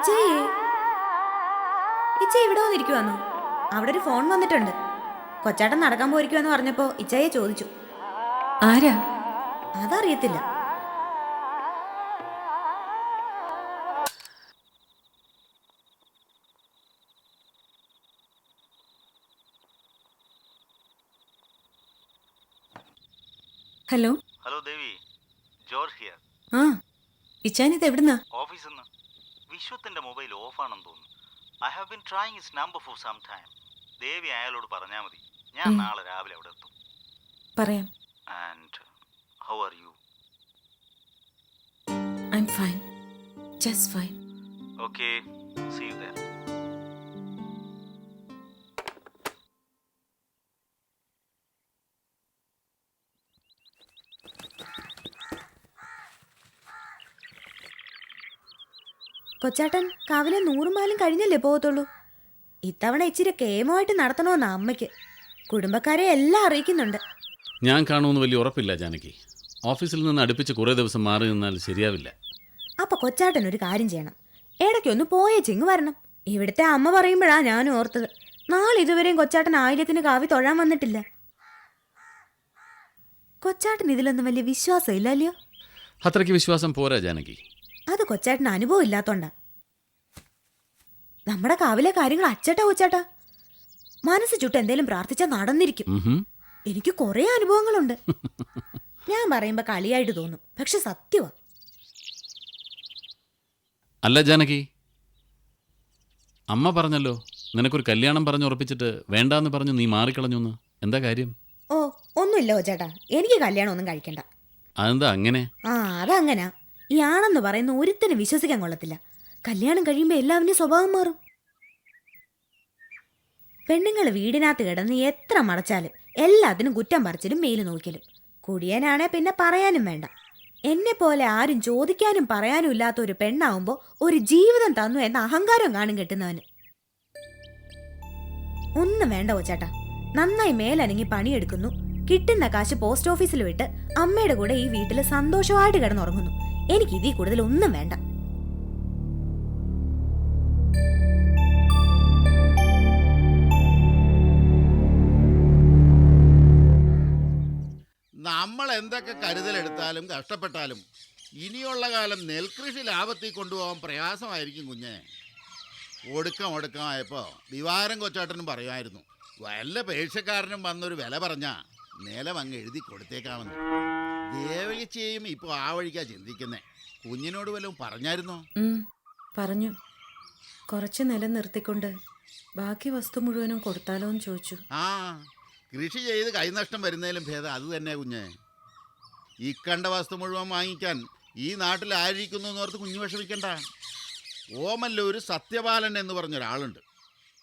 ഇച്ചയെ ഇച്ച ഇവിടെ വന്നിരിക്കുവാന്നോ? അവിടെ ഒരു ഫോൺ വന്നിട്ടുണ്ട്. കൊച്ചാട്ടൻ നടക്കാൻ പോയിരിക്കുവാന്ന് പറഞ്ഞപ്പോ ഇച്ചയെ ചോദിച്ചു. ആരാ? അതറിയത്തില്ല. Hello. Hello Devi, George here. ആ, ഇച്ചാനിത് എവിടുന്നാ? ഓഫീസിൽ നിന്ന്. വിശ്വത്തിന്റെ മൊബൈൽ ഓഫാണെന്ന് തോന്നുന്നു. I have been trying his number for some time. Devi അയാളോട് പറഞ്ഞാൽ മതി, ഞാൻ നാളെ രാവിലെ അവിടെ എത്തും. പറയാം. And how are you? I am fine, just fine. Okay, see you there. കൊച്ചാട്ടൻ കാവിലെ 100 മൈലും കഴിഞ്ഞല്ലേ പോകത്തുള്ളൂ. ഇത്തവണ ഇച്ചിരി കേമമായിട്ട് നടത്തണമെന്നാ അമ്മയ്ക്ക്. കുടുംബക്കാരെ എല്ലാം അറിയിക്കുന്നുണ്ട്. ഞാൻ കാണുമെന്ന് വലിയ ഉറപ്പില്ല ജാനകി. ഓഫീസിൽ നിന്ന് അടുപ്പിച്ച് കുറേ ദിവസം മാറി നിന്നാൽ ശരിയാവില്ല. അപ്പൊ കൊച്ചാട്ടൻ ഒരു കാര്യം ചെയ്യണം. ഇടയ്ക്കൊന്ന് പോയേ ചിങ്ങ് വരണം. ഇവിടുത്തെ അമ്മ പറയുമ്പോഴാ ഞാൻ ഓർത്തത്. നാളെ ഇതുവരെയും കൊച്ചാട്ടൻ ആയില്യത്തിന് കാവി തൊഴാൻ വന്നിട്ടില്ല. കൊച്ചാട്ടൻ ഇതിലൊന്നും വലിയ വിശ്വാസം ഇല്ലല്ലോ. അത്രയ്ക്ക് വിശ്വാസം പോരാ ജാനകി. അത് കൊച്ചാട്ടന് അനുഭവം ഇല്ലാത്തോണ്ടാ. നമ്മുടെ കാവിലെ കാര്യങ്ങൾ അച്ചട്ടാ കൊച്ചാട്ടാ. മനസ്സ് ചുട്ട് എന്തേലും പ്രാർത്ഥിച്ചാൽ നടന്നിരിക്കും. എനിക്ക് കുറെ അനുഭവങ്ങളുണ്ട്. ഞാൻ പറയുമ്പോ കളിയായിട്ട് തോന്നും, പക്ഷെ സത്യമാ. അല്ല ജാനകി, അമ്മ പറഞ്ഞല്ലോ നിനക്കൊരു കല്യാണം പറഞ്ഞുറപ്പിച്ചിട്ട് വേണ്ടാന്ന് പറഞ്ഞു നീ മാറിക്കളഞ്ഞു. എന്താ കാര്യം? ഓ, ഒന്നുമില്ല കൊച്ചാട്ടാ, എനിക്ക് കല്യാണം ഒന്നും കഴിക്കണ്ട. അതെന്താ അങ്ങനെ? അതങ്ങനാ. ഈ ആണെന്ന് പറയുന്ന ഒരുത്തനും വിശ്വസിക്കാൻ കൊള്ളത്തില്ല. കല്യാണം കഴിയുമ്പോ എല്ലാവരും സ്വഭാവം മാറും. പെണ്ണുങ്ങൾ വീടിനകത്ത് കിടന്ന് എത്ര മറച്ചാലും എല്ലാത്തിനും കുറ്റം പറിച്ചിലും മേല് നോക്കലും. കുടിയനാണെ പിന്നെ പറയാനും വേണ്ട. എന്നെ പോലെ ആരും ചോദിക്കാനും പറയാനും ഇല്ലാത്ത ഒരു പെണ്ണാവുമ്പോ ഒരു ജീവിതം തന്നു എന്ന അഹങ്കാരം കാണും കെട്ടുന്നവന്. ഒന്നും വേണ്ട കൊച്ചാട്ടാ, നന്നായി മേലനങ്ങി പണിയെടുക്കുന്നു, കിട്ടുന്ന കാശ് പോസ്റ്റ് ഓഫീസിൽ വിട്ട് അമ്മയുടെ കൂടെ ഈ വീട്ടിൽ സന്തോഷമായിട്ട് കിടന്നുറങ്ങുന്നു. എനിക്ക് ഇതിൽ കൂടുതൽ ഒന്നും വേണ്ട. നമ്മൾ എന്തൊക്കെ കരുതലെടുത്താലും കഷ്ടപ്പെട്ടാലും ഇനിയുള്ള കാലം നെൽകൃഷി ലാഭത്തിൽ കൊണ്ടുപോകാൻ പ്രയാസമായിരിക്കും കുഞ്ഞെ. ഒടുക്കമായപ്പോൾ ദിവാരം കൊച്ചാട്ടനും പറയുമായിരുന്നു, വല്ല പേഴ്ചക്കാരനും വന്നൊരു വില പറഞ്ഞാൽ നിലം അങ്ങ് എഴുതി കൊടുത്തേക്കാമെന്ന്. ദേവകിച്ചയും ഇപ്പോൾ ആ വഴിക്കാ ചിന്തിക്കുന്നേ. കുഞ്ഞിനോട് വല്ലതും പറഞ്ഞായിരുന്നോ? പറഞ്ഞു. കുറച്ച് നിലം നിർത്തിക്കൊണ്ട് ബാക്കി വസ്തു മുഴുവനും കൊടുത്താലോ എന്ന് ചോദിച്ചു. കൃഷി ചെയ്ത് കൈനഷ്ടം വരുന്നതിലും ഭേദം അത് തന്നെ കുഞ്ഞെ. ഈ കണ്ട വസ്തു മുഴുവൻ വാങ്ങിക്കാൻ ഈ നാട്ടിൽ ആയിരിക്കുന്നു എന്നോർത്ത് കുഞ്ഞു വിഷമിക്കണ്ട. ഓമല്ലൂർ സത്യപാലൻ എന്ന് പറഞ്ഞൊരാളുണ്ട്.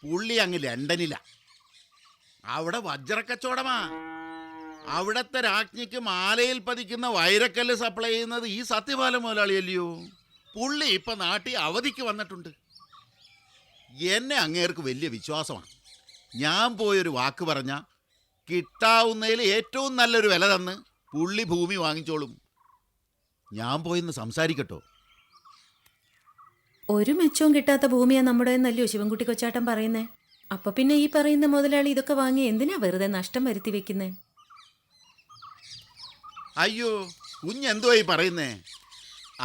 പുള്ളി അങ്ങ് ലണ്ടനില. അവിടെ വജ്രക്കച്ചവടമാ. അവിടത്തെ രാജ്ഞിക്ക് മാലയിൽ പതിക്കുന്ന വൈരക്കല്ല് സപ്ലൈ ചെയ്യുന്നത് ഈ സത്യപാലൻ മുതലാളിയല്ലയോ. പുള്ളി ഇപ്പം നാട്ടിൽ അവധിക്ക് വന്നിട്ടുണ്ട്. എന്നെ അങ്ങേർക്ക് വലിയ വിശ്വാസമാണ്. ഞാൻ പോയൊരു വാക്ക് പറഞ്ഞാൽ കിട്ടാവുന്നതിൽ ഏറ്റവും നല്ലൊരു വില തന്ന് പുള്ളി ഭൂമി വാങ്ങിച്ചോളും. ഞാൻ പോയിന്ന് സംസാരിക്കട്ടോ? ഒരു മെച്ചവും കിട്ടാത്ത ഭൂമിയാ നമ്മുടെ നല്ലയോ ശിവൻകുട്ടി കൊച്ചാട്ടൻ പറയുന്നേ. അപ്പൊ പിന്നെ ഈ പറയുന്ന മുതലാളി ഇതൊക്കെ വാങ്ങി എന്തിനാ വെറുതെ നഷ്ടം വരുത്തി വെക്കുന്നേ? അയ്യോ, കുഞ്ഞെന്തോ ഈ പറയുന്നേ?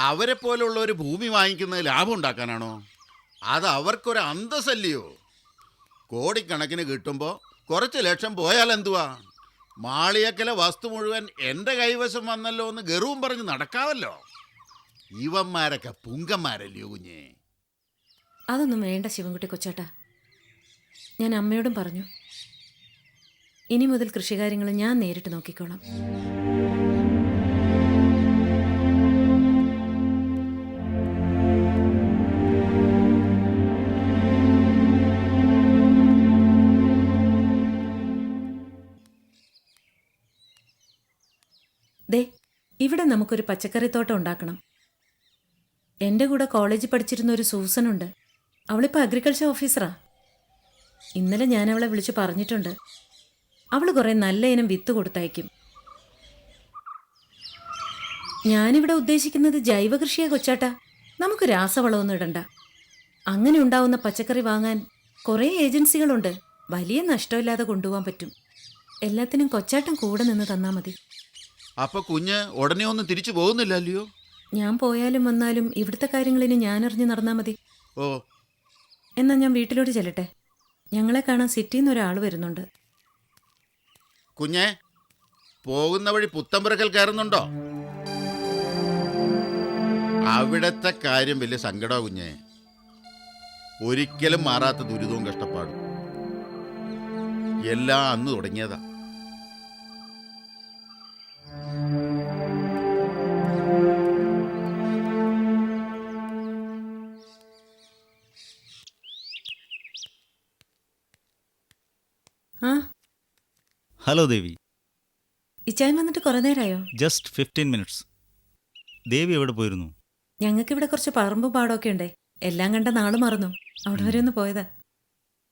അവരെ പോലുള്ളവർ ഭൂമി വാങ്ങിക്കുന്നത് ലാഭം ഉണ്ടാക്കാനാണോ? അത് അവർക്കൊരു അന്തസ്സല്ലയോ? കോടിക്കണക്കിന് കിട്ടുമ്പോൾ കുറച്ച് ലക്ഷം പോയാൽ എന്തുവാ? മാളിയക്കലെ വസ്തു മുഴുവൻ എൻ്റെ കൈവശം വന്നല്ലോ എന്ന് ഗർവം പറഞ്ഞ് നടക്കാവല്ലോ. ഇവന്മാരൊക്കെ പുങ്കന്മാരല്ലയോ കുഞ്ഞേ? അതൊന്നും വേണ്ട ശിവൻകുട്ടി കൊച്ചാട്ടാ. ഞാൻ അമ്മയോടും പറഞ്ഞു, ഇനി മുതൽ കൃഷികാര്യങ്ങൾ ഞാൻ നേരിട്ട് നോക്കിക്കോളാം. ദേ, ഇവിടെ നമുക്കൊരു പച്ചക്കറിത്തോട്ടം ഉണ്ടാക്കണം. എൻ്റെ കൂടെ കോളേജിൽ പഠിച്ചിരുന്ന ഒരു സൂസനുണ്ട്. അവളിപ്പോൾ അഗ്രികൾച്ചർ ഓഫീസറാ. ഇന്നലെ ഞാൻ അവളെ വിളിച്ച് പറഞ്ഞിട്ടുണ്ട്. അവൾ കുറേ നല്ല ഇനം വിത്ത് കൊടുത്തയക്കും. ഞാനിവിടെ ഉദ്ദേശിക്കുന്നത് ജൈവ കൃഷിയെ കൊച്ചാട്ടാ. നമുക്ക് രാസവളമൊന്നും ഇടണ്ട. അങ്ങനെ ഉണ്ടാവുന്ന പച്ചക്കറി വാങ്ങാൻ കുറേ ഏജൻസികളുണ്ട്. വലിയ നഷ്ടമില്ലാതെ കൊണ്ടുപോകാൻ പറ്റും. എല്ലാത്തിനും കൊച്ചാട്ടം കൂടെ നിന്ന് തന്നാ മതി. അപ്പൊ കുഞ്ഞ് ഉടനെ ഒന്നും തിരിച്ചു പോകുന്നില്ലല്ലയോ? ഞാൻ പോയാലും വന്നാലും ഇവിടുത്തെ കാര്യങ്ങളിന് ഞാനറിഞ്ഞ് നടന്നാ മതി. ഓ, എന്നാ ഞാൻ വീട്ടിലോട്ട് ചെല്ലട്ടെ. ഞങ്ങളെ കാണാൻ സിറ്റിയിൽ നിന്ന് ഒരാൾ വരുന്നുണ്ട്. കുഞ്ഞെ, പോകുന്ന വഴി പുത്തമ്പുരക്കൽ കയറുന്നുണ്ടോ? അവിടത്തെ കാര്യം വലിയ സങ്കടമാ കുഞ്ഞെ. ഒരിക്കലും മാറാത്ത ദുരിതവും കഷ്ടപ്പാടും എല്ലാം അന്ന് തുടങ്ങിയതാ. ആ, ഹലോ ദേവി. ഇച്ചായൻ വന്നിട്ട് കുറേ നേരമായോ? Just 15 minutes. ദേവി എവിടെ പോയിരുന്നു? ഞങ്ങൾക്കിവിടെ കുറച്ച് പറമ്പും പാടമൊക്കെ ഉണ്ടേ. എല്ലാം കണ്ട നാള് മറന്നു. അവിടെ വരെ ഒന്ന് പോയതാ.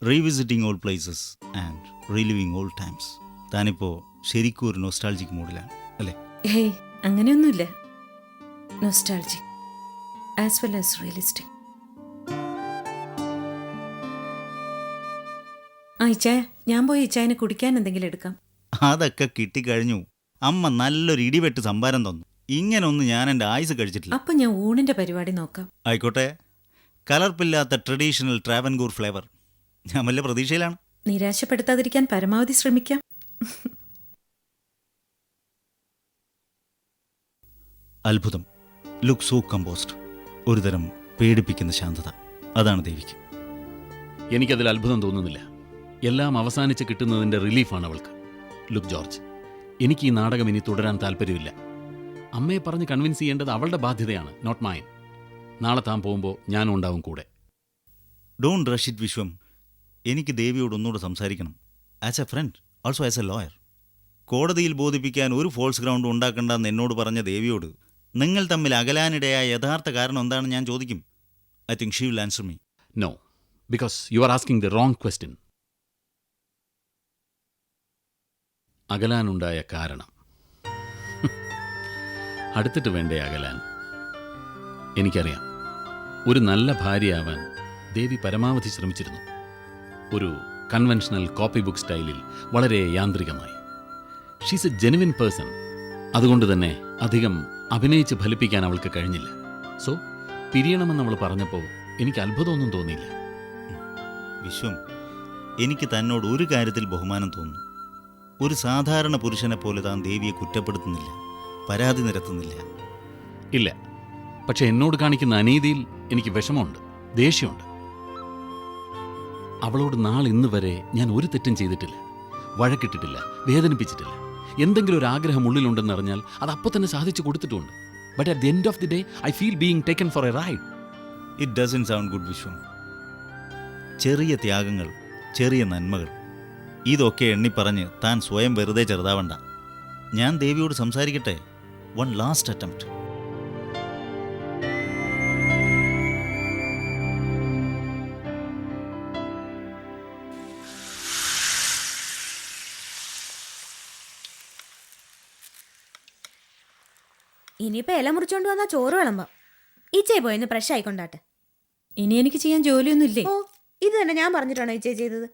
Revisiting old places and reliving old times. താനിപ്പോ ശരിക്കും ഒരു നൊസ്റ്റാൾജിക് മൂഡിലാണ് അല്ലേ? ഹേയ്, അങ്ങനെയൊന്നുമില്ല. Nostalgic as well as realistic. ആ ഇച്ചായ, ഞാൻ പോയി ഇച്ചായന് കുടിക്കാൻ എന്തെങ്കിലും എടുക്കാം. അതൊക്കെ കിട്ടിക്കഴിഞ്ഞു. അമ്മ നല്ലൊരു ഇടിവെട്ട് സംഭാരം തന്നു. ഇങ്ങനൊന്നും ഞാൻ എൻ്റെ ആയുസ് കഴിച്ചിട്ടില്ല. അപ്പൊ ഞാൻ ഊണിന്റെ പരിപാടി നോക്കാം. ആയിക്കോട്ടെ. കലർപ്പില്ലാത്ത ട്രഡീഷണൽ ട്രാവൻകൂർ ഫ്ലേവർ. ഞാൻ വല്ല പ്രതീക്ഷയിലാണ്. നിരാശപ്പെടുത്താതിരിക്കാൻ പരമാവധി ശ്രമിക്കാം. അത്ഭുതം. Look so compost. ഒരുതരം പേടിപ്പിക്കുന്ന ശാന്തത. അതാണ് ദേവിക്ക്. എനിക്കതിൽ അത്ഭുതം തോന്നുന്നില്ല. എല്ലാം അവസാനിച്ച് കിട്ടുന്നതിൻ്റെ റിലീഫാണ് അവൾക്ക്. ലുക്ക് ജോർജ്, എനിക്ക് ഈ നാടകം ഇനി തുടരാൻ താല്പര്യമില്ല. അമ്മയെ പറഞ്ഞ് കൺവിൻസ് ചെയ്യേണ്ടത് അവളുടെ ബാധ്യതയാണ്, നോട്ട് മൈൻ. നാളെ താൻ പോകുമ്പോൾ ഞാനും ഉണ്ടാവും കൂടെ. ഡോണ്ട് റഷ് ഇറ്റ് വിശ്വം. എനിക്ക് ദേവിയോട് ഒന്നുകൂടെ സംസാരിക്കണം. As a friend, also as A lawyer. കോടതിയിൽ ബോധിപ്പിക്കാൻ ഒരു ഫോൾസ് ഗ്രൗണ്ട് ഉണ്ടാക്കണ്ടെന്ന് എന്നോട് പറഞ്ഞ ദേവിയോട് നിങ്ങൾ തമ്മിൽ അകലാനിടയായ യഥാർത്ഥ കാരണം എന്താണെന്ന് ഞാൻ ചോദിക്കും. I think she will answer me. No, because you are asking the wrong question. അകലാനുണ്ടായ കാരണം അടുത്തിട്ട് വേണ്ടേ അകലാൻ? എനിക്കറിയാം, ഒരു നല്ല ഭാര്യയാവാൻ ദേവി പരമാവധി ശ്രമിച്ചിരുന്നു. ഒരു കൺവെൻഷണൽ കോപ്പി ബുക്ക് സ്റ്റൈലിൽ, വളരെ യാന്ത്രികമായി. She's A genuine person. അതുകൊണ്ട് തന്നെ അധികം അഭിനയിച്ച് ഫലിപ്പിക്കാൻ അവൾക്ക് കഴിഞ്ഞില്ല. സോ പിരിയണമെന്ന് അവൾ പറഞ്ഞപ്പോൾ എനിക്ക് അത്ഭുതമൊന്നും തോന്നിയില്ല. വിശ്വം, എനിക്ക് തന്നോട് ഒരു കാര്യത്തിൽ ബഹുമാനം തോന്നുന്നു. ഒരു സാധാരണ പുരുഷനെ പോലെ താൻ ദേവിയെ കുറ്റപ്പെടുത്തുന്നില്ല, പരാതി നിരത്തുന്നില്ല. ഇല്ല, പക്ഷെ എന്നോട് കാണിക്കുന്ന അനീതിയിൽ എനിക്ക് വിഷമമുണ്ട്, ദേഷ്യമുണ്ട്. അവളോട് നാളിന്ന് വരെ ഞാൻ ഒരു തെറ്റും ചെയ്തിട്ടില്ല, വഴക്കിട്ടിട്ടില്ല, വേദനിപ്പിച്ചിട്ടില്ല. എന്തെങ്കിലും ഒരു ആഗ്രഹം ഉള്ളിലുണ്ടെന്നറിഞ്ഞാൽ അത് അപ്പോൾ തന്നെ സാധിച്ചു കൊടുത്തിട്ടുണ്ട്. But at the end of the day I feel being taken for a ride. It doesn't sound good Vishwam. ചെറിയ ത്യാഗങ്ങൾ, ചെറിയ നന്മകൾ, ഇതൊക്കെ എണ്ണിപ്പറഞ്ഞ് താൻ സ്വയം വെറുതെ ചെറുതാവണ്ട. ഞാൻ ദേവിയോട് സംസാരിക്കട്ടെ. One last attempt. ഇനിയിപ്പോ ഇല മുറിച്ചോണ്ട് വന്നാ ചോറ് വിളമ്പാം. ഇച്ചേ പോയിന്ന് ഫ്രഷ് ആയിക്കൊണ്ടാട്ടെ. ഇനി എനിക്ക് ചെയ്യാൻ ജോലിയൊന്നുമില്ലേ? ഓ, ഇത് തന്നെ ഞാൻ പറഞ്ഞിട്ടാണോ ഇച്ചേ ചെയ്തത്?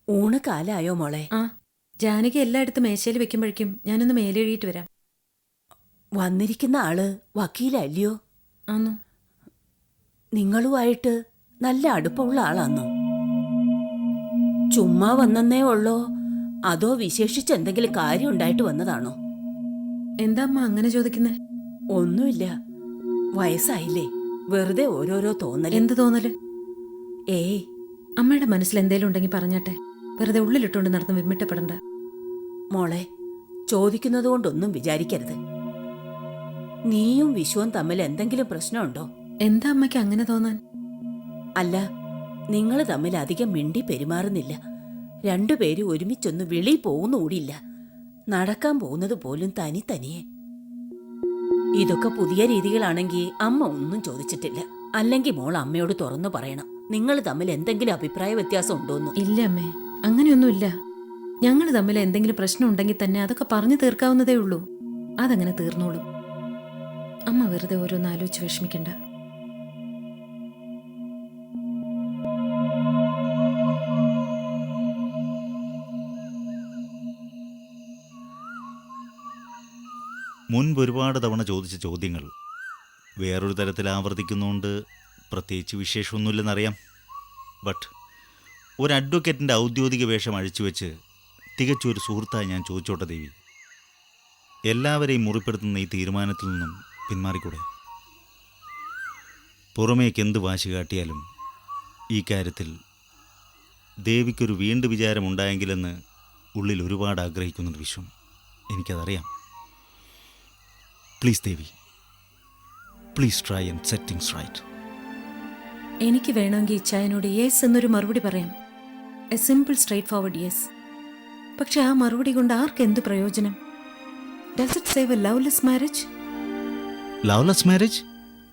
ഊണ് കാലായോ മോളെ? ആ, ജാനകി എല്ലായിടത്തും മേശയിൽ വെക്കുമ്പോഴേക്കും ഞാനൊന്ന് മേലെഴുതിയിട്ട് വരാം. വന്നിരിക്കുന്ന ആള് വക്കീലല്ലയോ? ആന്നോ? നിങ്ങളുമായിട്ട് നല്ല അടുപ്പമുള്ള ആളാന്നോ? ചുമ്മാ വന്നേ ഉള്ളോ അതോ വിശേഷിച്ച് എന്തെങ്കിലും കാര്യം ഉണ്ടായിട്ട് വന്നതാണോ? എന്താ അമ്മ അങ്ങനെ ചോദിക്കുന്നേ? ഒന്നുമില്ല, വയസ്സായില്ലേ, വെറുതെ ഓരോരോ തോന്നൽ. എന്ത് തോന്നല്? ഏയ്, അമ്മയുടെ മനസ്സിൽ എന്തേലും ഉണ്ടെങ്കിൽ പറഞ്ഞാട്ടെ. വെറുതെ ഉള്ളിലിട്ടുകൊണ്ട് നടന്ന് വിമ്മിട്ടപ്പെടണ്ട. മോളെ, ചോദിക്കുന്നത് കൊണ്ടൊന്നും വിചാരിക്കരുത്. നീയും വിശ്വവും തമ്മിൽ എന്തെങ്കിലും പ്രശ്നമുണ്ടോ? എന്താ അമ്മയ്ക്ക് അങ്ങനെ തോന്നാൻ? അല്ല, നിങ്ങൾ തമ്മിൽ അധികം മിണ്ടി പെരുമാറുന്നില്ല. രണ്ടുപേരും ഒരുമിച്ചൊന്ന് വെളി പോകുന്നുകൂടിയില്ല. നടക്കാൻ പോകുന്നത് പോലും തനിയെ. ഇതൊക്കെ പുതിയ രീതികളാണെങ്കിൽ അമ്മ ഒന്നും ചോദിച്ചിട്ടില്ല. അല്ലെങ്കിൽ മോൾ അമ്മയോട് തുറന്നു പറയണം, നിങ്ങൾ തമ്മിൽ എന്തെങ്കിലും അഭിപ്രായ വ്യത്യാസം ഉണ്ടോന്ന്. ഇല്ല അമ്മേ, അങ്ങനെയൊന്നുമില്ല. ഞങ്ങൾ തമ്മിൽ എന്തെങ്കിലും പ്രശ്നം ഉണ്ടെങ്കിൽ തന്നെ അതൊക്കെ പറഞ്ഞു തീർക്കാവുന്നതേ ഉള്ളൂ. അതങ്ങനെ തീർന്നോളും. അമ്മ വെറുതെ ഓരോന്ന് ആലോചിച്ച് വിഷമിക്കണ്ട. മുൻപ് ഒരുപാട് തവണ ചോദിച്ച ചോദ്യങ്ങൾ വേറൊരു തരത്തിൽ ആവർത്തിക്കുന്നതുകൊണ്ട് പ്രത്യേകിച്ച് വിശേഷമൊന്നുമില്ലെന്നറിയാം. ബട്ട് ഒരു അഡ്വക്കേറ്റിൻ്റെ ഔദ്യോഗിക വേഷം അഴിച്ചുവെച്ച് തികച്ചൊരു സുഹൃത്തായി ഞാൻ ചോദിച്ചോട്ടെ ദേവി, എല്ലാവരെയും മുറിപ്പെടുത്തുന്ന ഈ തീരുമാനത്തിൽ നിന്നും പിന്മാറിക്കൂടെ? പുറമേക്ക് എന്ത് വാശി കാട്ടിയാലും ഈ കാര്യത്തിൽ ദേവിക്കൊരു വീണ്ടു വിചാരമുണ്ടായെങ്കിലെന്ന് ഉള്ളിൽ ഒരുപാട് ആഗ്രഹിക്കുന്നുണ്ട് വിശ്വം. എനിക്കതറിയാം. Please Devi, please try and set things right. എനിക്ക് വേണമെങ്കിൽ ഇച്ചായനോട് യെസ് എന്നൊരു മറുപടി പറയാം. A simple straightforward yes. പക്ഷെ ആ മറുപടി കൊണ്ട് ആർക്കെന്ത് പ്രയോജനം? Does it save a loveless marriage? Loveless marriage?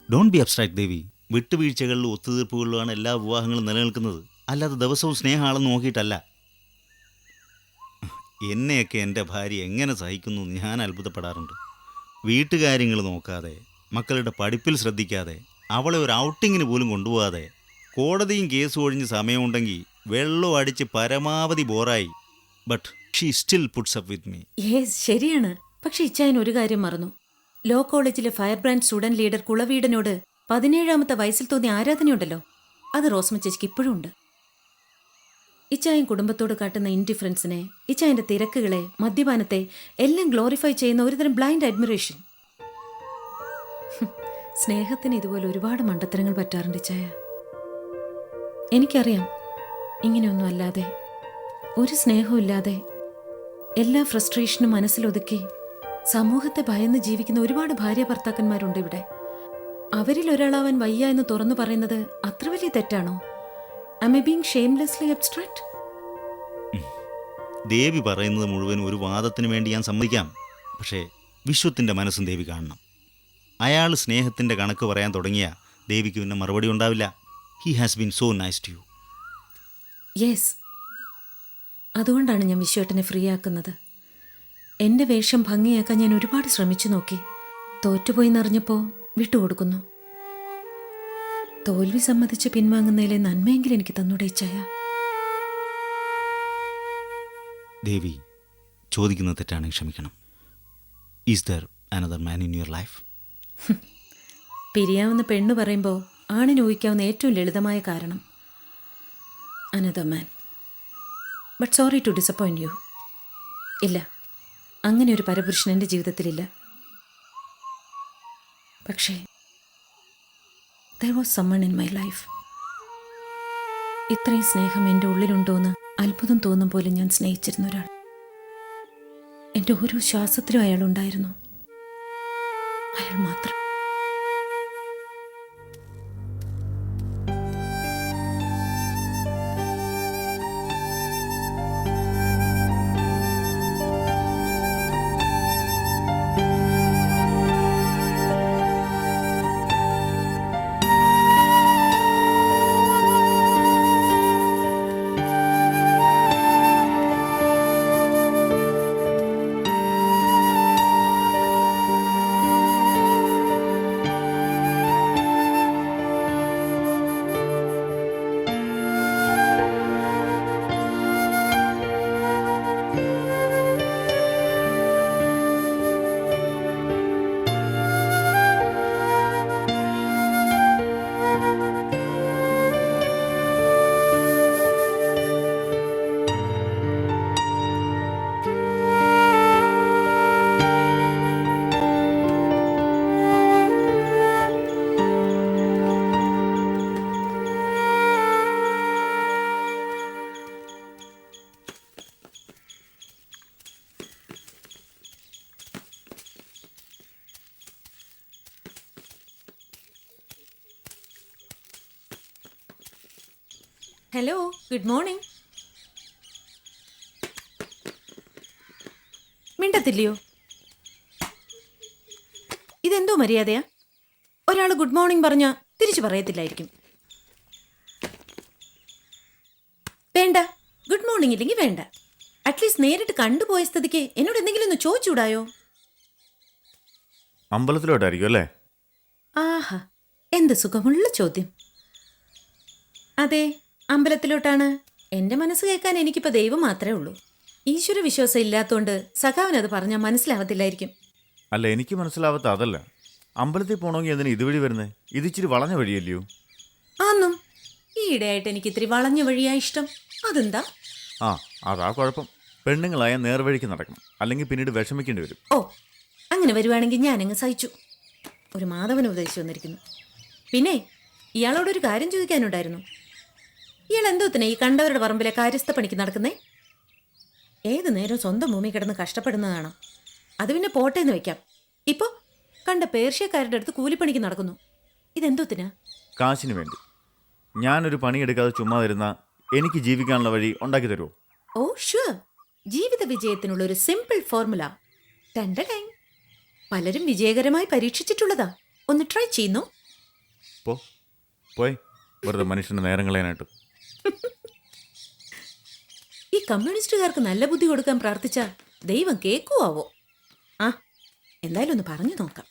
Don't be abstract Devi. വിട്ടുവീഴ്ചകളിലും ഒത്തുതീർപ്പുകളിലുമാണ് എല്ലാ വിവാഹങ്ങളും നിലനിൽക്കുന്നത്, അല്ലാതെ ദിവസവും സ്നേഹമാണെന്ന് നോക്കിയിട്ടല്ല. എന്നെയൊക്കെ എൻ്റെ ഭാര്യ എങ്ങനെ സഹിക്കുന്നു ഞാൻ അത്ഭുതപ്പെടാറുണ്ട്. വീട്ടുകാര്യങ്ങൾ നോക്കാതെ, മക്കളുടെ പഠിപ്പിൽ ശ്രദ്ധിക്കാതെ, അവളെ ഒരു ഔട്ടിങ്ങിന് പോലും കൊണ്ടുപോകാതെ, കോടതിയും കേസും ഒഴിഞ്ഞ് സമയമുണ്ടെങ്കിൽ വെള്ളം അടിച്ച് പരമാവധി ബോറായി. But she still puts up with me. Yes, ശരിയാണ്. പക്ഷെ ഇച്ചായൻ ഒരു കാര്യം മറന്നു. ലോ കോളേജിലെ ഫയർ ബ്രാൻഡ് സ്റ്റുഡന്റ് ലീഡർ കുളവീടനോട് 17ാമത്തെ വയസ്സിൽ തോന്നിയ ആരാധനയുണ്ടല്ലോ, അത് റോസ്മ ചേച്ചിക്ക് ഇപ്പോഴും ഉണ്ട്. ഇച്ചായൻ കുടുംബത്തോട് കാട്ടുന്ന ഇൻഡിഫറൻസിനെ, ഇച്ചായന്റെ തിരക്കുകളെ, മദ്യപാനത്തെ എല്ലാം ഗ്ലോറിഫൈ ചെയ്യുന്ന ഒരുതരം ബ്ലൈൻഡ് അഡ്മിറേഷൻ. സ്നേഹത്തിന് ഇതുപോലെ ഒരുപാട് മണ്ടത്തരങ്ങൾ പറ്റാറുണ്ട് ഇച്ചായ. എനിക്കറിയാം, ഇങ്ങനെയൊന്നും അല്ലാതെ, ഒരു സ്നേഹവും ഇല്ലാതെ, എല്ലാ ഫ്രസ്ട്രേഷനും മനസ്സിലൊതുക്കി സമൂഹത്തെ ഭയന്ന് ജീവിക്കുന്ന ഒരുപാട് ഭാര്യ ഭർത്താക്കന്മാരുണ്ട് ഇവിടെ. അവരിൽ ഒരാളാവാൻ വയ്യ എന്ന് തുറന്നു പറയുന്നത് അത്ര വലിയ തെറ്റാണോ? Am I being shamelessly abstract? ദേവി പറയുന്നത് മുഴുവൻ ഒരു വാദത്തിന് വേണ്ടി ഞാൻ സമ്മതിക്കാം. പക്ഷേ വിശ്വത്തിൻ്റെ മനസ്സും ദേവി കാണണം. അയാൾ സ്നേഹത്തിൻ്റെ കണക്ക് പറയാൻ തുടങ്ങിയ ദേവിക്ക് പിന്നെ മറുപടി ഉണ്ടാവില്ല. He has been so nice to you. Yes, അതുകൊണ്ടാണ് ഞാൻ വിശ്വേട്ടനെ ഫ്രീ ആക്കുന്നത്. എൻ്റെ വേഷം ഭംഗിയാക്കാൻ ഞാൻ ഒരുപാട് ശ്രമിച്ചു നോക്കി. തോറ്റുപോയി എന്നറിഞ്ഞപ്പോൾ വിട്ടുകൊടുക്കുന്നു. തോൽവി സമ്മതിച്ച് പിൻവാങ്ങുന്നതിലെ നന്മയെങ്കിലും എനിക്ക് തന്നൂടെ ഇച്ചായ? ദേവി, ചോദിക്കുന്നത് തെറ്റാണെങ്കിൽ ക്ഷമിക്കണം. Is there another man in your life? പിരിയാവുന്ന പെണ്ണ് പറയുമ്പോൾ ആണിന് ഊഹിക്കാവുന്ന ഏറ്റവും ലളിതമായ കാരണം another man. But sorry to disappoint you. ഇല്ല, അങ്ങനെ ഒരു പരപുരുഷൻ എൻ്റെ ജീവിതത്തിലില്ല. പക്ഷേ there was someone in my life. ഇത്രയും സ്നേഹം എൻ്റെ ഉള്ളിലുണ്ടോയെന്ന് അത്ഭുതം തോന്നും പോലെ ഞാൻ സ്നേഹിച്ചിരുന്ന ഒരാൾ. എൻ്റെ ഓരോ ശ്വാസത്തിലും അയാളുണ്ടായിരുന്നു. അയാൾ മാത്രം. Hello, good morning. മിണ്ടത്തില്ലയോ? ഇതെന്തോ മര്യാദയാ? ഒരാൾ ഗുഡ് മോർണിംഗ് പറഞ്ഞാൽ തിരിച്ചു പറയത്തില്ലായിരിക്കും. വേണ്ട, ഗുഡ് മോർണിംഗ് ഇല്ലെങ്കിൽ വേണ്ട. അറ്റ്ലീസ്റ്റ് നേരിട്ട് കണ്ടുപോയ സ്ഥിതിക്ക് എന്നോട് എന്തെങ്കിലും ഒന്ന് ചോദിച്ചൂടായോ? അമ്പലത്തിലോട്ടായിരിക്കും അല്ലേ? ആഹാ, എന്ത് സുഖമുള്ള ചോദ്യം. അതെ, അമ്പലത്തിലോട്ടാണ്. എൻ്റെ മനസ്സ് കേൾക്കാൻ എനിക്കിപ്പോൾ ദൈവം മാത്രമേ ഉള്ളൂ. ഈശ്വര വിശ്വാസം ഇല്ലാത്തതുകൊണ്ട് സഖാവിനത് പറഞ്ഞാൽ മനസ്സിലാവത്തില്ലായിരിക്കും. അല്ല, എനിക്ക് മനസ്സിലാവാത്ത അതല്ല. അമ്പലത്തിൽ പോകണമെങ്കിൽ എന്തിനാ ഇതുവഴി വരുന്നത്? ഇതിച്ചിരി വളഞ്ഞ വഴിയല്ലയോ? ആന്നും ഈയിടെയായിട്ട് എനിക്ക് ഇത്തിരി വളഞ്ഞ വഴിയാ ഇഷ്ടം. അതെന്താ? ആ, അതാ കുഴപ്പം. പെണ്ണുങ്ങളായ നേർവഴിക്ക് നടക്കണം, അല്ലെങ്കിൽ പിന്നീട് വിഷമിക്കേണ്ടി വരും. ഓ, അങ്ങനെ വരുവാണെങ്കിൽ ഞാനങ്ങ് സഹിച്ചു. ഒരു മാധവന് ഉപദേശിച്ചു വന്നിരിക്കുന്നു. പിന്നെ ഇയാളോടൊരു കാര്യം ചോദിക്കാനുണ്ടായിരുന്നു. ഇയാൾ എന്തോത്തിനാ ഈ കണ്ടവരുടെ പറമ്പിലെ കാര്യസ്ഥ പണിക്ക് നടക്കുന്നേ? ഏത് നേരം സ്വന്തം ഭൂമി കിടന്ന് കഷ്ടപ്പെടുന്നതാണ്. അത് പിന്നെ പോട്ടേന്ന് വെക്കാം. ഇപ്പോൾ കണ്ട പേർഷ്യക്കാരുടെ അടുത്ത് കൂലിപ്പണിക്ക് നടക്കുന്നു. ഇതെന്തോത്തിനാ? കാശിന് വേണ്ടി. ഞാനൊരു പണിയെടുക്കാതെ ചുമ്മാ തരുന്ന എനിക്ക് ജീവിക്കാനുള്ള വഴി ഉണ്ടാക്കി തരുമോ? Oh sure. ജീവിത വിജയത്തിനുള്ള ഒരു സിമ്പിൾ ഫോർമുല. ടൈം പലരും വിജയകരമായി പരീക്ഷിച്ചിട്ടുള്ളതാ. ഒന്ന് ട്രൈ ചെയ്യുന്നു. പോയി വെറുതെ മനുഷ്യന്റെ നേരം കളയാനായിട്ട്. ഈ കമ്മ്യൂണിസ്റ്റുകാർക്ക് നല്ല ബുദ്ധി കൊടുക്കാൻ പ്രാർത്ഥിച്ച ദൈവം കേൾക്കുവോ? ആ, എന്തായാലും ഒന്ന് പറഞ്ഞു നോക്കാം.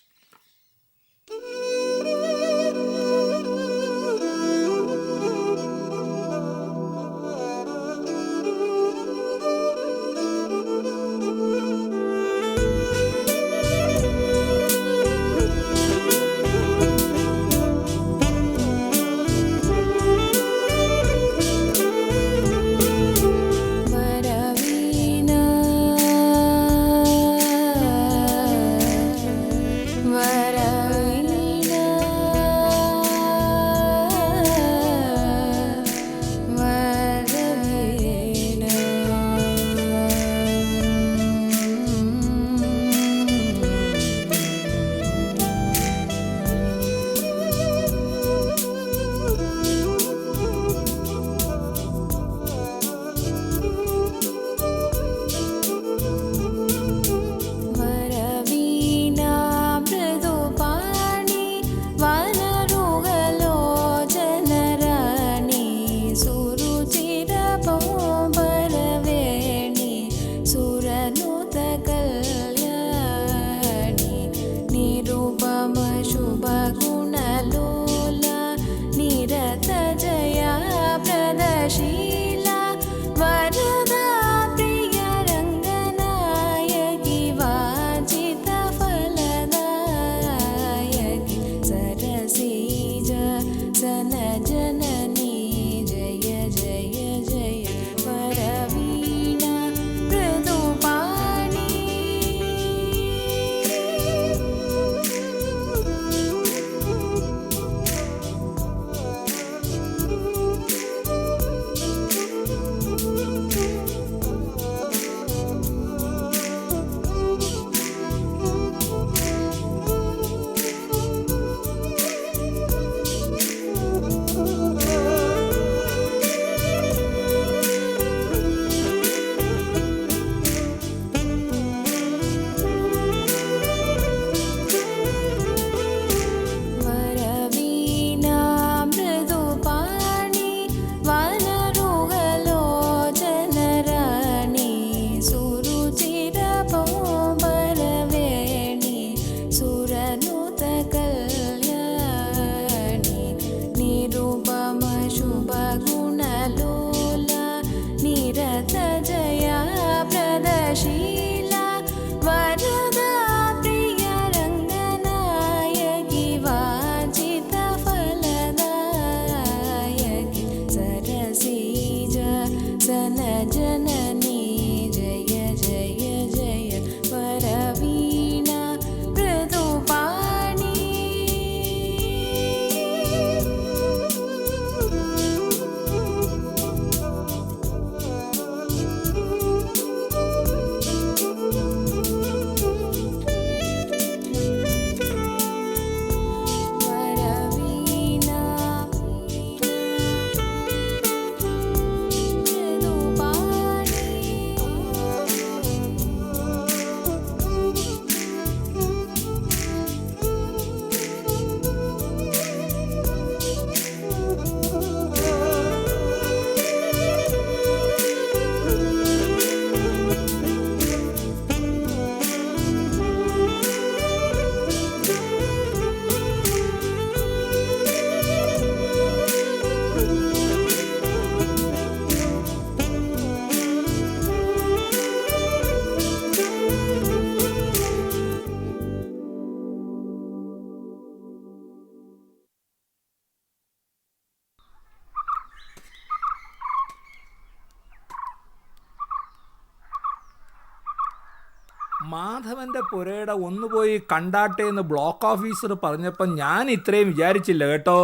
മാധവന്റെ പുരയുടെ ഒന്ന് പോയി കണ്ടാട്ടെ എന്ന് ബ്ലോക്ക് ഓഫീസർ പറഞ്ഞപ്പോൾ ഞാൻ ഇത്രയും വിചാരിച്ചില്ല കേട്ടോ.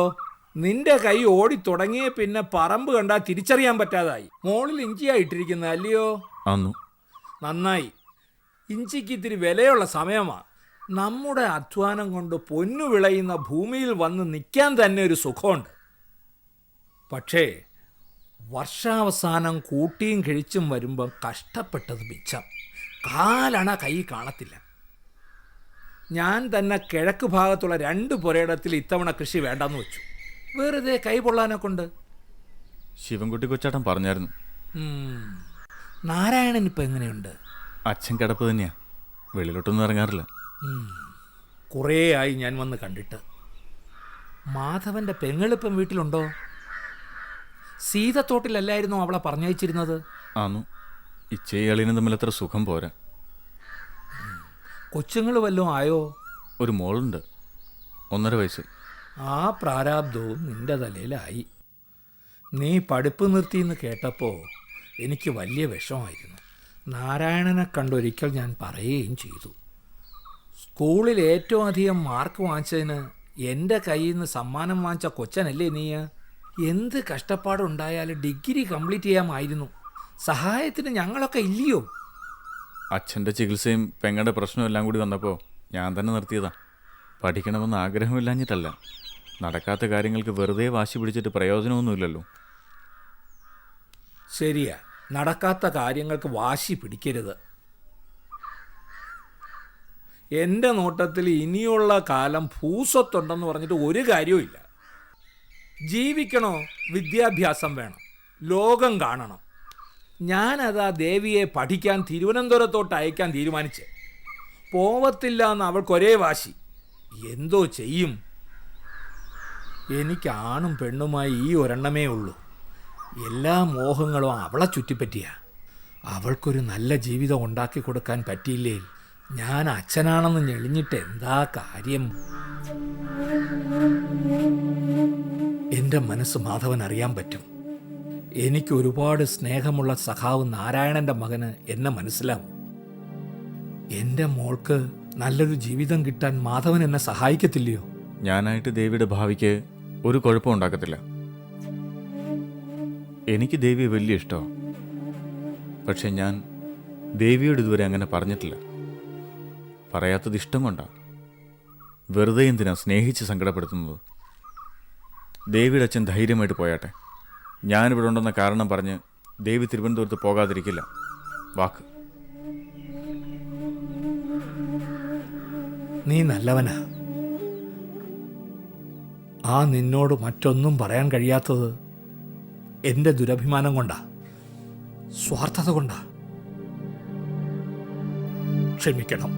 നിന്റെ കൈ ഓടി തുടങ്ങിയ പിന്നെ പറമ്പ് കണ്ടാൽ തിരിച്ചറിയാൻ പറ്റാതായി. മോളിൽ ഇഞ്ചിയായിട്ടിരിക്കുന്നത് അല്ലയോ? ആന്നു. നന്നായി. ഇഞ്ചിക്ക് ഇത്തിരി വിലയുള്ള സമയമാണ്. നമ്മുടെ അധ്വാനം കൊണ്ട് പൊന്നു വിളയുന്ന ഭൂമിയിൽ വന്ന് നിൽക്കാൻ തന്നെ ഒരു സുഖമുണ്ട്. പക്ഷേ വർഷാവസാനം കൂട്ടിയും കിഴിച്ചും വരുമ്പം കഷ്ടപ്പെട്ടത് മിച്ചം. കാലണ കൈ കാണത്തില്ല. ഞാൻ തന്നെ കിഴക്ക് ഭാഗത്തുള്ള 2 പുരയിടത്തിൽ ഇത്തവണ കൃഷി വേണ്ടെന്ന് വെച്ചു. വെറുതെ കൈ പൊള്ളാനെ കൊണ്ട്. ശിവൻകുട്ടി കൊച്ചാട്ടൻ പറഞ്ഞായിരുന്നു. നാരായണൻ ഇപ്പം എങ്ങനെയുണ്ട്? അച്ഛൻ കിടപ്പ് തന്നെയാ, വെളിയിലോട്ടൊന്നും ഇറങ്ങാറില്ല. കുറേ ആയി ഞാൻ വന്ന് കണ്ടിട്ട്. മാധവന്റെ പെങ്ങളിപ്പം വീട്ടിലുണ്ടോ? സീതത്തോട്ടിലല്ലായിരുന്നു അവളെ പറഞ്ഞയച്ചിരുന്നത്? ആന്നു. ഇച്ചയും തമ്മിൽ അത്ര സുഖം പോരാ. കൊച്ചുങ്ങൾ വല്ലതും ആയോ? ഒരു മോളുണ്ട്, 1.5 വയസ്സ്. ആ പ്രാരാബ്ദവും നിന്റെ തലയിലായി. നീ പഠിപ്പ് നിർത്തിയെന്ന് കേട്ടപ്പോൾ എനിക്ക് വലിയ വിഷമമായിരുന്നു. നാരായണനെ കണ്ടൊരിക്കൽ ഞാൻ പറയുകയും ചെയ്തു. സ്കൂളിൽ ഏറ്റവും അധികം മാർക്ക് വാങ്ങിച്ചതിന് എൻ്റെ കയ്യിൽ നിന്ന് സമ്മാനം വാങ്ങിച്ച കൊച്ചനല്ലേ നീ? എന്ത് കഷ്ടപ്പാടുണ്ടായാലും ഡിഗ്രി കംപ്ലീറ്റ് ചെയ്യാമായിരുന്നു. സഹായത്തിന് ഞങ്ങളൊക്കെ ഇല്ലയോ? അച്ഛൻ്റെ ചികിത്സയും പെങ്ങളുടെ പ്രശ്നവും എല്ലാം കൂടി വന്നപ്പോൾ ഞാൻ തന്നെ നിർത്തിയതാ. പഠിക്കണമെന്ന് ആഗ്രഹമില്ലാഞ്ഞിട്ടല്ല, നടക്കാത്ത കാര്യങ്ങൾക്ക് വെറുതെ വാശി പിടിച്ചിട്ട് പ്രയോജനമൊന്നുമില്ലല്ലോ. ശരിയാ, നടക്കാത്ത കാര്യങ്ങൾക്ക് വാശി പിടിക്കരുത്. എൻ്റെ നോട്ടത്തിൽ ഇനിയുള്ള കാലം ഭൂസ്വത്തുണ്ടെന്ന് പറഞ്ഞിട്ട് ഒരു കാര്യവും ഇല്ല. ജീവിക്കണോ വിദ്യാഭ്യാസം വേണം, ലോകം കാണണം. ഞാനതാ ദേവിയെ പഠിക്കാൻ തിരുവനന്തപുരത്തോട്ട് അയക്കാൻ തീരുമാനിച്ച്. പോവത്തില്ല എന്ന് അവൾക്കൊരേ വാശി. എന്തോ ചെയ്യും? എനിക്ക് ആണും പെണ്ണുമായി ഈ ഒരെണ്ണമേ ഉള്ളൂ. എല്ലാ മോഹങ്ങളും അവളെ ചുറ്റിപ്പറ്റിയ. അവൾക്കൊരു നല്ല ജീവിതം ഉണ്ടാക്കി കൊടുക്കാൻ പറ്റിയില്ലേ ഞാൻ അച്ഛനാണെന്ന് ഞെളിഞ്ഞിട്ട് എന്താ കാര്യം? എൻ്റെ മനസ്സ് മാധവൻ അറിയാൻ പറ്റും. എനിക്ക് ഒരുപാട് സ്നേഹമുള്ള സഖാവ് നാരായണൻ്റെ മകന് എന്നെ മനസ്സിലാവും. എൻ്റെ മോൾക്ക് നല്ലൊരു ജീവിതം കിട്ടാൻ മാധവൻ എന്നെ സഹായിക്കത്തില്ലയോ? ഞാനായിട്ട് ദേവിയുടെ ഭാവിക്ക് ഒരു കുഴപ്പം ഉണ്ടാക്കത്തില്ല. എനിക്ക് ദേവിയെ വലിയ ഇഷ്ടമാണ്. പക്ഷെ ഞാൻ ദേവിയോട് ഇതുവരെ അങ്ങനെ പറഞ്ഞിട്ടില്ല. പറയാത്തത് ഇഷ്ടം കൊണ്ടാണ്. വെറുതെ എന്തിനാ സ്നേഹിച്ച് സങ്കടപ്പെടുത്തുന്നത്? ദേവിയുടെ അച്ഛൻ ധൈര്യമായിട്ട് പോയാട്ടെ. ഞാനിവിടെ ഉണ്ടെന്ന കാരണം പറഞ്ഞ് ദേവി തിരുവനന്തപുരത്ത് പോകാതിരിക്കില്ല. വാക്ക്. നീ നല്ലവനാ. ആ നിന്നോട് മറ്റൊന്നും പറയാൻ കഴിയാത്തത് എൻ്റെ ദുരഭിമാനം കൊണ്ടാ, സ്വാർത്ഥത കൊണ്ടാ. ക്ഷമിക്കണം.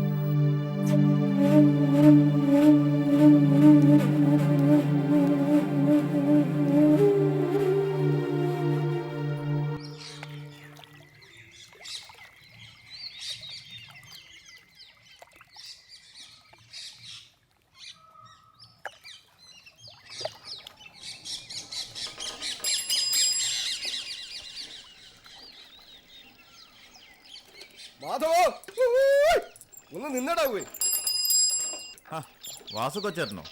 മാധവോ, ഒന്ന് നിന്നടാവേ. വാസു കൊച്ചേട്ടനോ?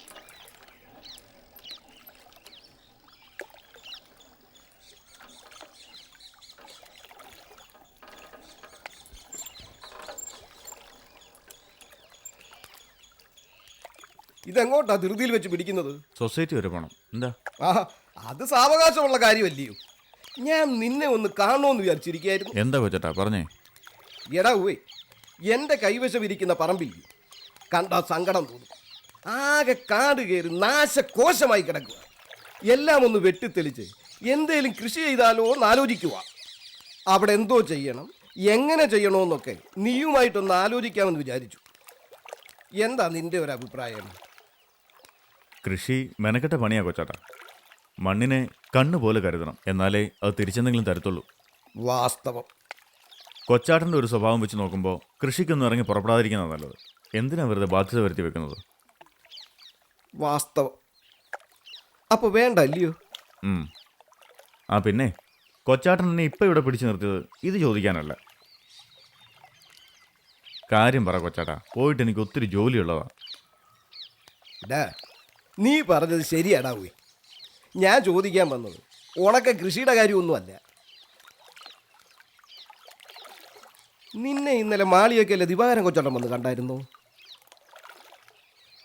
ഇതെങ്ങോട്ടാ ധൃതിയിൽ വെച്ച് പിടിക്കുന്നത്? സൊസൈറ്റി വരെ പോണം. എന്താ? അത് സാവകാശമുള്ള കാര്യമല്ലയോ? ഞാൻ നിന്നെ ഒന്ന് കാണണമെന്ന് വിചാരിച്ചിരിക്കുകയായിരുന്നു. എന്താ കൊച്ചേട്ടാ പറഞ്ഞേ? എടാവേ, എൻ്റെ കൈവശം ഇരിക്കുന്ന പറമ്പിൽ കണ്ടാ സങ്കടം തോന്നും. ആകെ കാട് കയറി നാശകോശമായി കിടക്കുക. എല്ലാം ഒന്ന് വെട്ടിത്തെളിച്ച് എന്തേലും കൃഷി ചെയ്താലോ എന്ന് ആലോചിക്കുക. അവിടെ എന്തോ ചെയ്യണം, എങ്ങനെ ചെയ്യണമെന്നൊക്കെ നീയുമായിട്ടൊന്ന് ആലോചിക്കാമെന്ന് വിചാരിച്ചു. എന്താ നിന്റെ ഒരു അഭിപ്രായം? കൃഷി മെനക്കെട്ട പണിയാ കൊച്ചാട്ടാ. മണ്ണിനെ കണ്ണുപോലെ കരുതണം, എന്നാലേ അത് തിരിച്ചെന്തെങ്കിലും തരത്തുള്ളൂ. വാസ്തവം. കൊച്ചാട്ടൻ്റെ ഒരു സ്വഭാവം വെച്ച് നോക്കുമ്പോൾ കൃഷിക്കൊന്നും ഇറങ്ങി പുറപ്പെടാതിരിക്കുന്നത് നല്ലത്. എന്തിനാ വെറുതെ ബാധ്യത വരുത്തി വെക്കുന്നത്? വാസ്തവം. അപ്പോൾ വേണ്ട അല്ലയോ? ആ പിന്നെ കൊച്ചാട്ടൻ എന്നെ ഇപ്പം ഇവിടെ പിടിച്ചു നിർത്തിയത് ഇത് ചോദിക്കാനല്ല. കാര്യം പറ കൊച്ചാട്ടാ, പോയിട്ട് എനിക്ക് ഒത്തിരി ജോലിയുള്ളതാ. ഡാ, നീ പറഞ്ഞത് ശരിയാടാ പോയി. ഞാൻ ചോദിക്കാൻ വന്നത് ഉണക്ക കൃഷിയുടെ കാര്യമൊന്നുമല്ല. നിന്നെ ഇന്നലെ മാളിയൊക്കെ അല്ലേ ദിവാകരൻ കൊച്ചോട്ടം വന്ന് കണ്ടായിരുന്നു?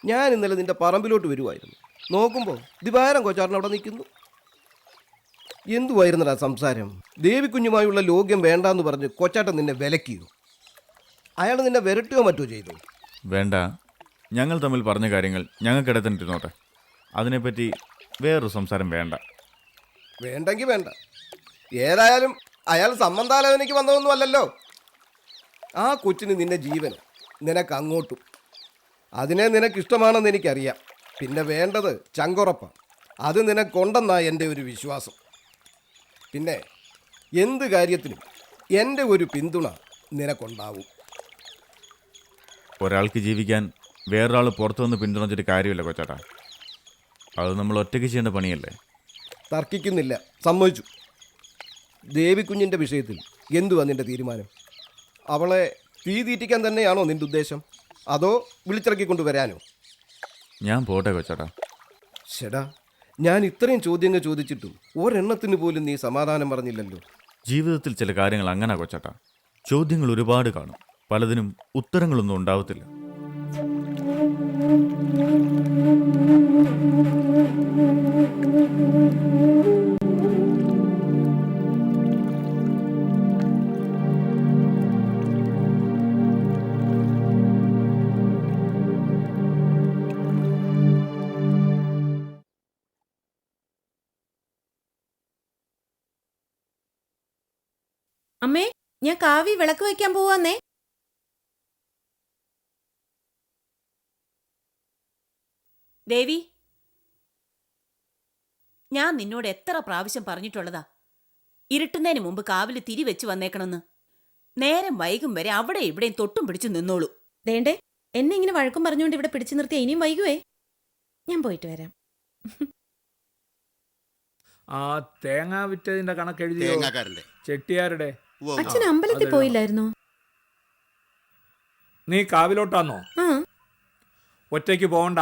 ഞാൻ ഇന്നലെ നിന്റെ പറമ്പിലോട്ട് വരുമായിരുന്നു. നോക്കുമ്പോൾ ദിവാകരൻ കൊച്ചാട്ടൻ അവിടെ നിൽക്കുന്നു. എന്തുവായിരുന്നടാ സംസാരം? ദേവിക്കുഞ്ഞുമായുള്ള ലോക്യം വേണ്ടാന്ന് പറഞ്ഞ് കൊച്ചാട്ടൻ നിന്നെ വിലക്കിയോ? അയാൾ നിന്നെ വിരട്ടുകയോ മറ്റോ ചെയ്തു? വേണ്ട, ഞങ്ങൾ തമ്മിൽ പറഞ്ഞ കാര്യങ്ങൾ ഞങ്ങൾക്കിടത്തിനിരുന്നോട്ടെ. അതിനെപ്പറ്റി വേറൊരു സംസാരം വേണ്ട. വേണ്ടെങ്കിൽ വേണ്ട. ഏതായാലും അയാൾ സംബന്ധാലോചനയ്ക്ക് വന്നതൊന്നും അല്ലല്ലോ. ആ കൊച്ചിന് നിന്നെ ജീവൻ, നിനക്ക് അങ്ങോട്ടും. അതിനെ നിനക്കിഷ്ടമാണെന്ന് എനിക്കറിയാം. പിന്നെ വേണ്ടത് ചങ്കുറപ്പാണ്. അത് നിനക്കൊണ്ടെന്നാ എൻ്റെ ഒരു വിശ്വാസം. പിന്നെ എന്ത് കാര്യത്തിനും എൻ്റെ ഒരു പിന്തുണ നിനക്കുണ്ടാവും. ഒരാൾക്ക് ജീവിക്കാൻ വേറൊരാൾ പുറത്തു വന്ന് പിന്തുണച്ചിട്ട് കാര്യമില്ല കൊച്ചാട്ടാ. അത് നമ്മൾ ഒറ്റയ്ക്ക് ചെയ്യേണ്ട പണിയല്ലേ. തർക്കിക്കുന്നില്ല, സമ്മതിച്ചു. ദേവിക്കുഞ്ഞിൻ്റെ വിഷയത്തിൽ എന്തുവാ നിൻ്റെ തീരുമാനം? അവളെ തീ തീറ്റിക്കാൻ തന്നെയാണോ നിൻ്റെ ഉദ്ദേശം, അതോ വിളിച്ചിറക്കിക്കൊണ്ട് വരാനോ? ഞാൻ പോട്ടെ കൊച്ചാട്ടാ. ശടാ, ഞാൻ ഇത്രയും ചോദ്യങ്ങൾ ചോദിച്ചിട്ടും ഒരെണ്ണത്തിന് പോലും നീ സമാധാനം പറഞ്ഞില്ലല്ലോ. ജീവിതത്തിൽ ചില കാര്യങ്ങൾ അങ്ങനെ കൊച്ചാട്ടാ. ചോദ്യങ്ങൾ ഒരുപാട് കാണും, പലതിനും ഉത്തരങ്ങളൊന്നും ഉണ്ടാവത്തില്ല. അമ്മേ, ഞാൻ കാവി വിളക്ക് വയ്ക്കാൻ പോവാന്നേ. ദേവി, ഞാൻ നിന്നോട് എത്ര പ്രാവശ്യം പറഞ്ഞിട്ടുള്ളതാ ഇരുട്ടുന്നതിന് മുമ്പ് കാവില് തിരി വെച്ച് വന്നേക്കണമെന്ന്. നേരം വൈകും വരെ അവിടെ ഇവിടെയും തൊട്ടും പിടിച്ചു നിന്നോളൂ. ദേണ്ടേ, എന്നെ ഇങ്ങനെ വഴക്കും പറഞ്ഞുകൊണ്ട് ഇവിടെ പിടിച്ചു നിർത്തിയ ഇനിയും വൈകുവേ. ഞാൻ പോയിട്ട് വരാം. ആ തേങ്ങ വിറ്റതിന്റെ കണക്കെഴുതിയോ? തേങ്ങാക്കാരൻ്റെ. ചെട്ടിയാരുടെ. അച്ഛൻ അമ്പലത്തിൽ പോയില്ലായിരുന്നോ? നീ കാവിലോട്ടാന്നോ? ആ, ഒറ്റയ്ക്ക് പോകണ്ട.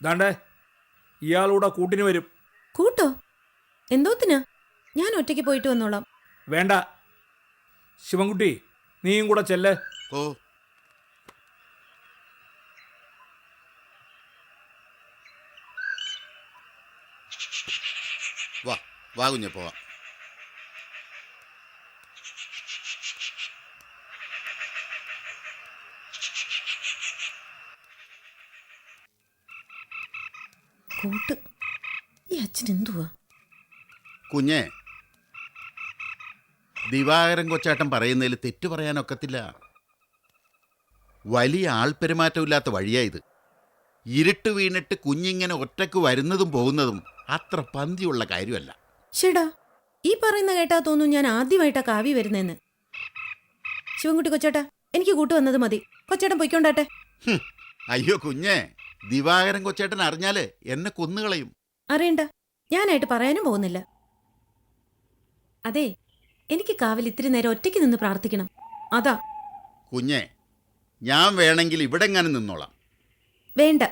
ദാണ്ടേ, ഇയാളൂടെ കൂട്ടിന് വരും. കൂട്ടോ? എന്തോത്തിനാ? ഞാൻ ഒറ്റയ്ക്ക് പോയിട്ട് വന്നോളാം. വേണ്ട, ശിവൻകുട്ടി നീയും കൂടെ ചെല്ല്. ഓ, വാ വാ കുഞ്ഞെ, പോവാം. കൂട്ട്. ഈ അച്ഛൻ എന്തുവാ? കുഞ്ഞെ, ദിവാകരൻ കൊച്ചാട്ടൻ പറയുന്നതിൽ തെറ്റു പറയാനൊക്കത്തില്ല. വലിയ ആൾപ്പെരുമാറ്റമില്ലാത്ത വഴിയായത്. ഇരുട്ട് വീണിട്ട് കുഞ്ഞിങ്ങനെ ഒറ്റയ്ക്ക് വരുന്നതും പോകുന്നതും അത്ര പന്തിയുള്ള കാര്യമല്ല. ഷേടാ, ഈ പറയുന്ന കേട്ടാ തോന്നും ഞാൻ ആദ്യമായിട്ടാ കാവി വരുന്നതെന്ന്. ശിവൻകുട്ടി കൊച്ചേട്ടാ, എനിക്ക് കൂട്ടു വന്നത് മതി. കൊച്ചേട്ടൻ പൊയ്ക്കൊണ്ടാട്ടെ. അയ്യോ കുഞ്ഞെ, ദിവാകരൻ കൊച്ചേട്ടൻ അറിഞ്ഞാല് എന്നെ കൊന്നുകളയും. അറിയണ്ട, ഞാനായിട്ട് പറയാനും പോകുന്നില്ല. അതെ, എനിക്ക് കാവിൽ ഇത്തിരി നേരം ഒറ്റയ്ക്ക് നിന്ന് പ്രാർത്ഥിക്കണം. അതാ. കുഞ്ഞെ, ഞാൻ വേണമെങ്കിൽ ഇവിടെ എങ്ങനെ നിന്നോളാം. വേണ്ട.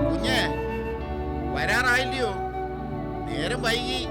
കുഞ്ഞെ, വരാറായില്ലയോ? നേരം വൈകി.